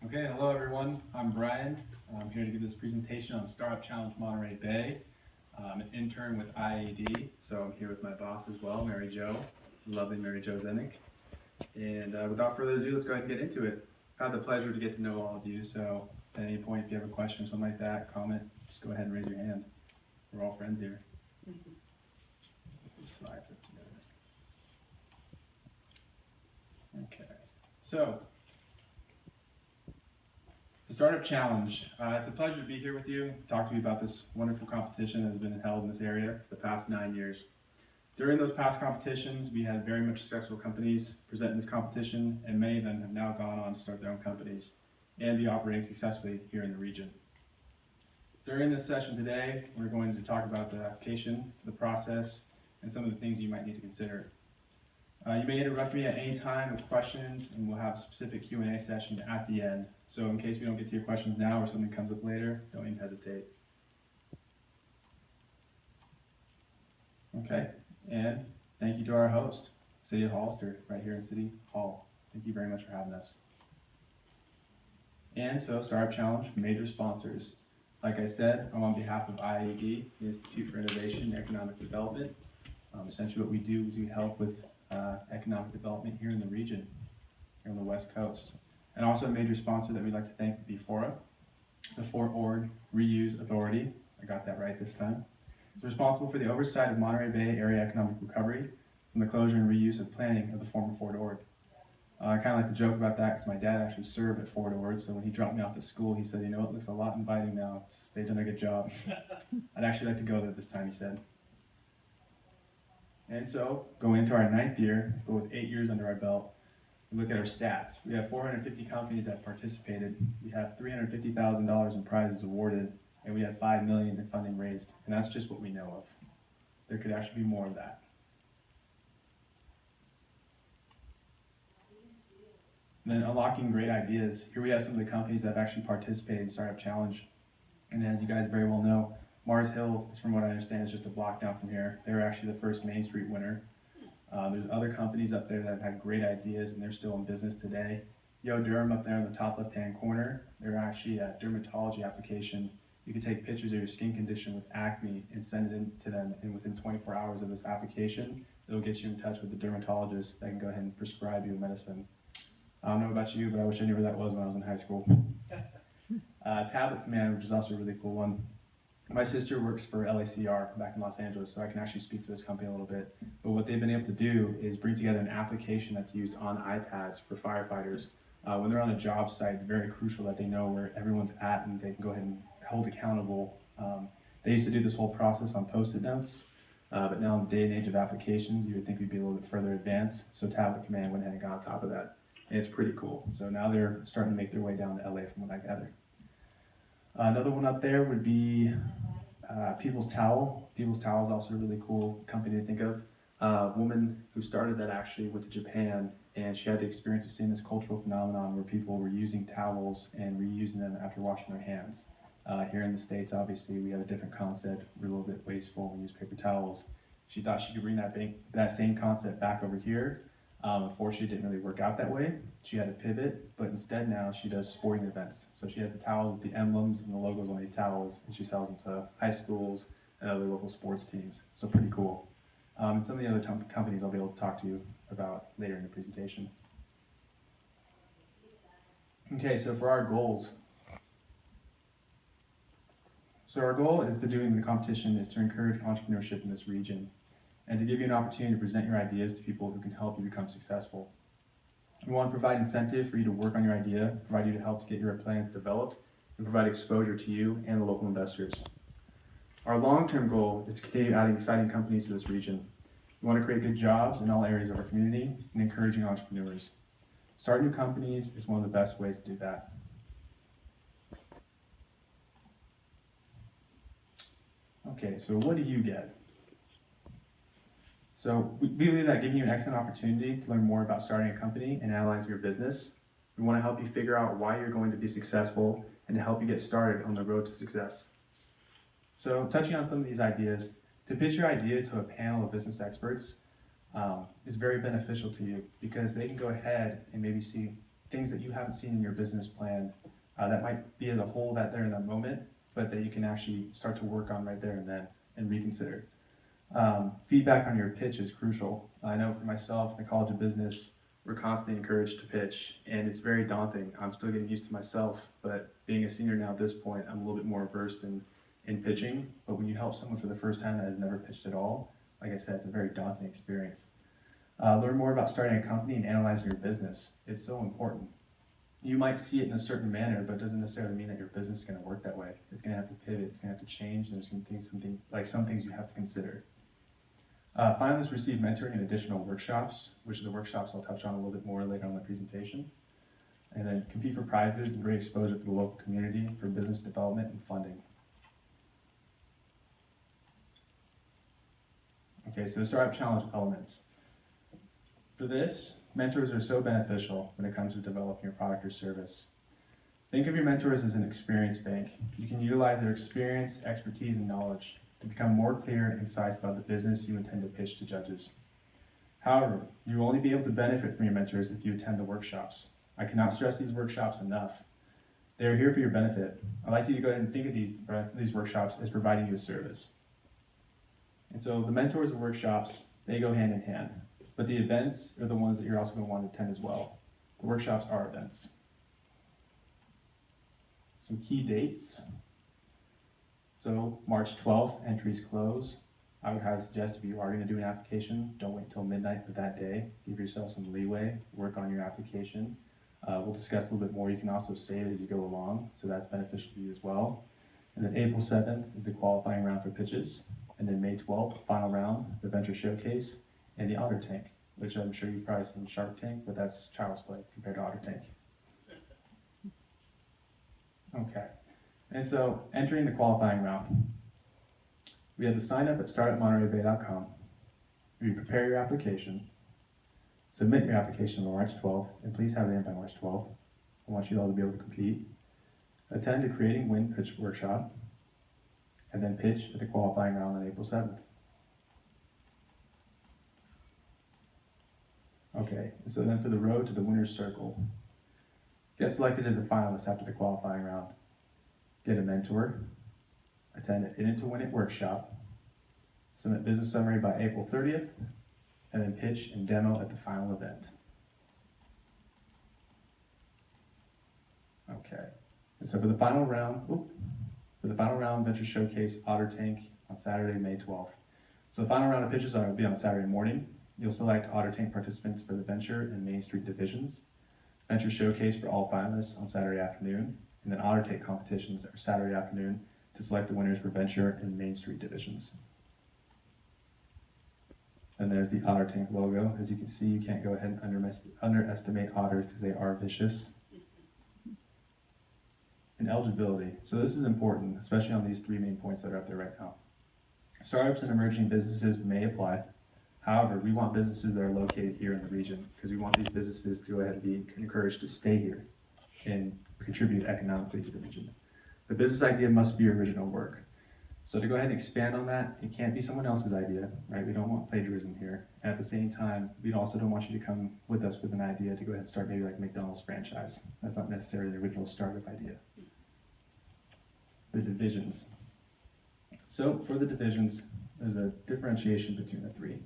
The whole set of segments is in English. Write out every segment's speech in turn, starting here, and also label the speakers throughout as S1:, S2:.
S1: Okay, hello everyone. I'm Brian. I'm here to give this presentation on Startup Challenge Monterey Bay. I'm an intern with IAD, so I'm here with my boss as well, Mary Jo, lovely Mary Jo Zennick. And without further ado, let's go ahead and get into it. I've had the pleasure to get to know all of you, so at any point if you have a question or something like that, comment, just go ahead and raise your hand. We're all friends here. Get these slides up together. Okay, so the Startup Challenge. It's a pleasure to be here with you, talk to you about this wonderful competition that has been held in this area for the past 9 years. During those past competitions, we had very much successful companies present in this competition, and many of them have now gone on to start their own companies and be operating successfully here in the region. During this session today, we're going to talk about the application, the process, and some of the things you might need to consider. You may interrupt me at any time with questions, and we'll have a specific Q&A session at the end. So in case we don't get to your questions now or something comes up later, don't even hesitate. Okay, and thank you to our host, City of Hollister, right here in City Hall. Thank you very much for having us. And so, Startup Challenge, major sponsors. Like I said, I'm on behalf of IAD, the Institute for Innovation and Economic Development. Essentially what we do is we help with economic development here in the region, here on the West Coast. And also a major sponsor that we'd like to thank would be FORA, the Fort Ord Reuse Authority. I got that right this time. It's responsible for the oversight of Monterey Bay area economic recovery from the closure and reuse of planning of the former Fort Ord. I kind of like to joke about that because my dad actually served at Fort Ord, so when he dropped me off to school, he said, you know, it looks a lot inviting now. They've done a good job. I'd actually like to go there this time, he said. And so, going into our 9th year, but with 8 years under our belt, we look at our stats. We have 450 companies that participated. We have $350,000 in prizes awarded, and we have $5 million in funding raised. And that's just what we know of. There could actually be more of that. And then unlocking great ideas. Here we have some of the companies that have actually participated in Startup Challenge. And as you guys very well know, Mars Hill is, from what I understand, is just a block down from here. They were actually the first Main Street winner. There's other companies up there that have had great ideas, and they're still in business today. Yo Derm up there in the top left-hand corner, they're actually a dermatology application. You can take pictures of your skin condition with acne and send it in to them, and within 24 hours of this application, it'll get you in touch with the dermatologist that can go ahead and prescribe you a medicine. I don't know about you, but I wish I knew where that was when I was in high school. Tablet Command, which is also a really cool one. My sister works for LACR back in Los Angeles, so I can actually speak for this company a little bit. But what they've been able to do is bring together an application that's used on iPads for firefighters. When they're on a job site, it's very crucial that they know where everyone's at and they can go ahead and hold accountable. They used to do this whole process on Post-it notes, but now in the day and age of applications, you would think we'd be a little bit further advanced. So Tablet Command went ahead and got on top of that. And it's pretty cool. So now they're starting to make their way down to LA from what I gather. Another one up there would be People's Towel. People's Towel is also a really cool company to think of. A woman who started that actually went to Japan, and she had the experience of seeing this cultural phenomenon where people were using towels and reusing them after washing their hands. Here in the States, obviously, we have a different concept. We're a little bit wasteful. We use paper towels. She thought she could bring that same concept back over here. Unfortunately, it didn't really work out that way. She had to pivot, but instead now she does sporting events. So she has the towels with the emblems and the logos on these towels, and she sells them to high schools and other local sports teams. So pretty cool. And some of the other companies I'll be able to talk to you about later in the presentation. Okay, so for our goals. So our goal is to doing the competition is to encourage entrepreneurship in this region, and to give you an opportunity to present your ideas to people who can help you become successful. We want to provide incentive for you to work on your idea, provide you to help to get your plans developed, and provide exposure to you and the local investors. Our long-term goal is to continue adding exciting companies to this region. We want to create good jobs in all areas of our community and encouraging entrepreneurs. Starting new companies is one of the best ways to do that. Okay, so what do you get? So we believe that giving you an excellent opportunity to learn more about starting a company and analyzing your business. We want to help you figure out why you're going to be successful and to help you get started on the road to success. So touching on some of these ideas, to pitch your idea to a panel of business experts is very beneficial to you because they can go ahead and maybe see things that you haven't seen in your business plan that might be as a whole that there in that moment, but that you can actually start to work on right there and then and reconsider. Feedback on your pitch is crucial. I know for myself in the College of Business, we're constantly encouraged to pitch, and it's very daunting. I'm still getting used to myself, but being a senior now at this point, I'm a little bit more versed in pitching. But when you help someone for the first time that has never pitched at all, like I said, it's a very daunting experience. Learn more about starting a company and analyzing your business. It's so important. You might see it in a certain manner, but it doesn't necessarily mean that your business is going to work that way. It's going to have to pivot. It's going to have to change. And there's going to be some things you have to consider. Finalists receive mentoring and additional workshops, which are the workshops I'll touch on a little bit more later on in the presentation. And then compete for prizes and great exposure to the local community for business development and funding. Okay, so startup challenge elements. For this, mentors are so beneficial when it comes to developing your product or service. Think of your mentors as an experience bank. You can utilize their experience, expertise, and knowledge to become more clear and concise about the business you intend to pitch to judges. However, you will only be able to benefit from your mentors if you attend the workshops. I cannot stress these workshops enough. They are here for your benefit. I'd like you to go ahead and think of these workshops as providing you a service. And so the mentors and workshops, they go hand in hand. But the events are the ones that you're also going to want to attend as well. The workshops are events. Some key dates. So March 12th, entries close. I would highly suggest if you are going to do an application, don't wait until midnight for that day. Give yourself some leeway, work on your application. We'll discuss a little bit more. You can also save it as you go along, so that's beneficial to you as well. And then April 7th is the qualifying round for pitches. And then May 12th, final round, the venture showcase, and the Otter Tank, which I'm sure you've probably seen Shark Tank, but that's child's play compared to Otter Tank. Okay, and so entering the qualifying round. We have the sign up at start@montereybay.com. You prepare your application, submit your application on March 12th, and please have it in by March 12th. I want you all to be able to compete. Attend a Creating Win pitch workshop, and then pitch at the qualifying round on April 7th. Okay, so then for the road to the winner's circle, get selected as a finalist after the qualifying round. Get a mentor, attend an In It to Win It workshop, submit business summary by April 30th, and then pitch and demo at the final event. Okay, and so for the final round, Venture Showcase Otter Tank on Saturday, May 12th. So the final round of pitches will be on Saturday morning. You'll select Otter Tank participants for the Venture and Main Street divisions. Venture Showcase for all finalists on Saturday afternoon, and then Otter Tank competitions are Saturday afternoon to select the winners for Venture and Main Street divisions. And there's the Otter Tank logo. As you can see, you can't go ahead and underestimate otters because they are vicious. And eligibility. So this is important, especially on these three main points that are up there right now. Startups and emerging businesses may apply. However, we want businesses that are located here in the region because we want these businesses to go ahead and be encouraged to stay here and contribute economically to the region. The business idea must be original work. So to go ahead and expand on that, it can't be someone else's idea, right? We don't want plagiarism here. And at the same time, we also don't want you to come with us with an idea to go ahead and start maybe like McDonald's franchise. That's not necessarily the original startup idea. The divisions. So for the divisions, there's a differentiation between the three.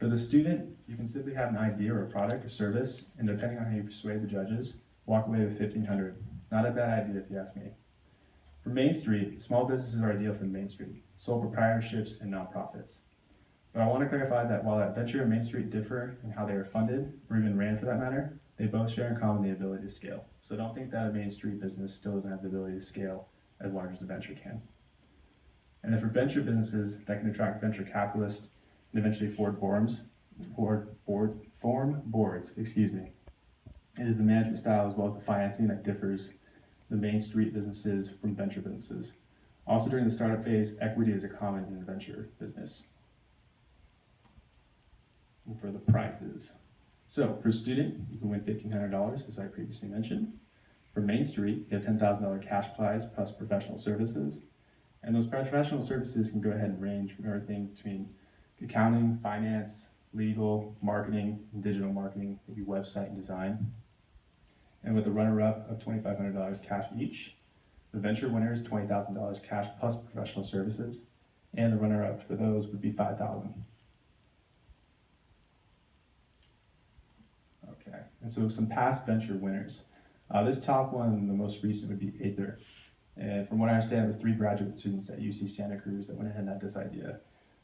S1: For the student, you can simply have an idea or a product or service, and depending on how you persuade the judges, walk away with $1,500. Not a bad idea if you ask me. For Main Street, small businesses are ideal for Main Street, sole proprietorships and nonprofits. But I want to clarify that while Venture and Main Street differ in how they are funded, or even ran for that matter, they both share in common the ability to scale. So don't think that a Main Street business still doesn't have the ability to scale as large as the Venture can. And then for venture businesses that can attract venture capitalists and eventually form boards, it is the management style as well as the financing that differs the Main Street businesses from venture businesses. Also during the startup phase, equity is a common in a venture business. And for the prizes. So for a student, you can win $1,500 as I previously mentioned. For Main Street, you have $10,000 cash prize plus professional services. And those professional services can go ahead and range from everything between accounting, finance, legal, marketing, and digital marketing, maybe website and design. and with the runner-up of $2,500 cash each. The venture winners, $20,000 cash plus professional services, and the runner-up for those would be $5,000. Okay, and so some past venture winners. This top one, the most recent, would be Aether. And from what I understand, it was 3 graduate students at UC Santa Cruz that went ahead and had this idea.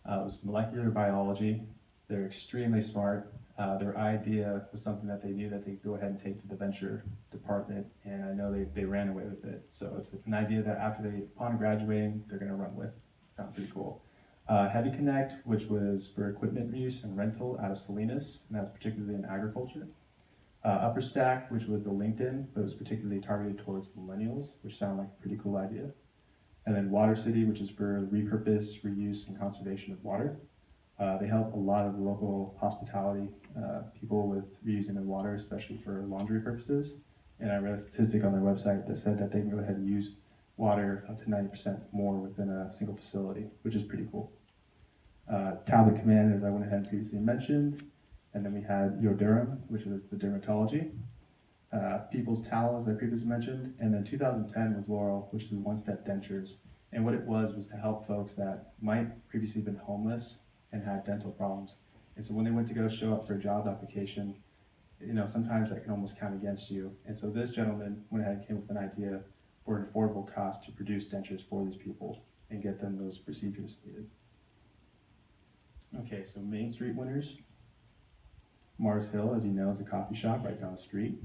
S1: It was molecular biology. They're extremely smart. Their idea was something that they knew that they'd go ahead and take to the venture department, and I know they ran away with it. So it's an idea that upon graduating, they're going to run with. Sounds pretty cool. Heavy Connect, which was for equipment use and rental out of Salinas, and that's particularly in agriculture. Upper Stack, which was the LinkedIn, but it was particularly targeted towards millennials, which sounded like a pretty cool idea. And then Water City, which is for repurpose, reuse, and conservation of water. They help a lot of local hospitality people with reusing their water, especially for laundry purposes. And I read a statistic on their website that said that they can go ahead and use water up to 90% more within a single facility, which is pretty cool. Tablet Command, as I went ahead and previously mentioned. And then we had Yodurum, which was the dermatology. People's Towel, as I previously mentioned. And then 2010 was Laurel, which is the one-step dentures. And what it was to help folks that might previously have been homeless and had dental problems. And so when they went to go show up for a job application, sometimes that can almost count against you. And so this gentleman went ahead and came up with an idea for an affordable cost to produce dentures for these people and get them those procedures needed. Okay, so Main Street winners. Mars Hill, as you know, is a coffee shop right down the street.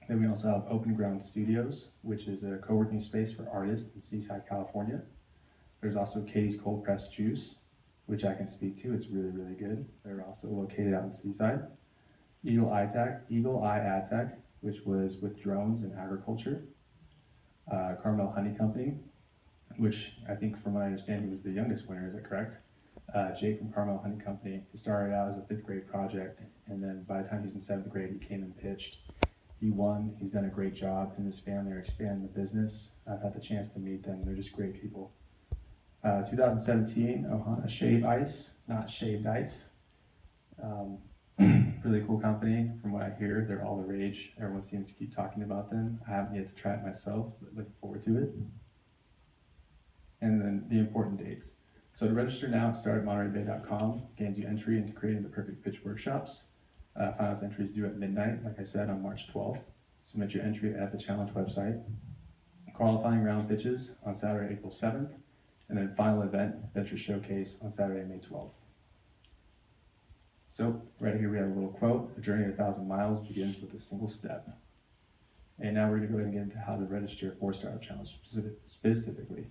S1: Then we also have Open Ground Studios, which is a co-working space for artists in Seaside, California. There's also Katie's Cold Pressed Juice, which I can speak to. It's really, really good. They're also located out in Seaside. Eagle Eye Ad Tech, which was with drones and agriculture. Carmel Honey Company, which I think from what I understand he was the youngest winner, is that correct? Jake from Carmel Honey Company. He started out as a 5th grade project, and then by the time he was in 7th grade, he came and pitched. He won. He's done a great job, and his family are expanding the business. I've had the chance to meet them. They're just great people. 2017, Ohana Shave Ice, not shaved ice. Really cool company. From what I hear, they're all the rage. Everyone seems to keep talking about them. I haven't yet to try it myself, but looking forward to it. And then the important dates. So to register now, start at montereyBay.com, gains you entry into creating the perfect pitch workshops. Finals entries due at midnight, like I said, on March 12th. Submit your entry at the challenge website. Qualifying round pitches on Saturday, April 7th. And then final event, Venture Showcase on Saturday, May 12th. So right here we have a little quote: "A journey of 1,000 miles begins with a single step." And now we're going to go ahead and get into how to register for Startup Challenge specifically.